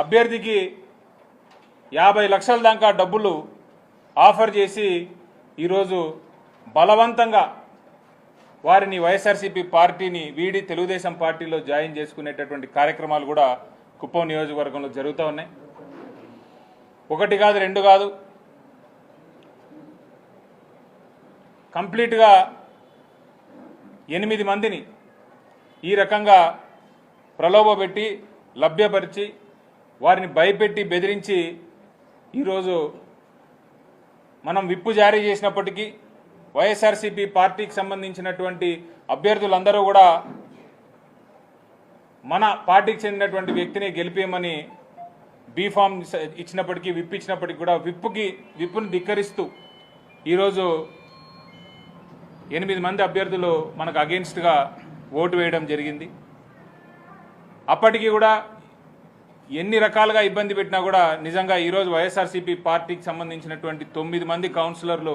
అభ్యర్థికి 50 లక్షల దాకా డబ్బులు ఆఫర్ చేసి ఈరోజు బలవంతంగా వారిని వైఎస్ఆర్సీపీ పార్టీని వీడి తెలుగుదేశం పార్టీలో జాయిన్ చేసుకునేటటువంటి కార్యక్రమాలు కూడా కుప్పం నియోజకవర్గంలో జరుగుతూ ఉన్నాయి. ఒకటి కాదు, రెండు కాదు, కంప్లీట్గా 8 మందిని ఈ రకంగా ప్రలోభపెట్టి లభ్యపరిచి వారిని భయపెట్టి బెదిరించి ఈరోజు మనం విప్పు జారీ చేసినప్పటికీ వైఎస్ఆర్సీపీ పార్టీకి సంబంధించినటువంటి అభ్యర్థులందరూ కూడా మన పార్టీకి చెందినటువంటి వ్యక్తిని గెలిపేయమని బీఫామ్ ఇచ్చినప్పటికీ విప్ ఇచ్చినప్పటికీ కూడా విప్పును ధిక్కరిస్తూ ఈరోజు 8 మంది అభ్యర్థులు మనకు అగెన్స్ట్గా ఓటు వేయడం జరిగింది. అప్పటికి కూడా ఎన్ని రకాలుగా ఇబ్బంది పెట్టినా కూడా నిజంగా ఈరోజు వైఎస్ఆర్సీపీ పార్టీకి సంబంధించినటువంటి 9 మంది కౌన్సిలర్లు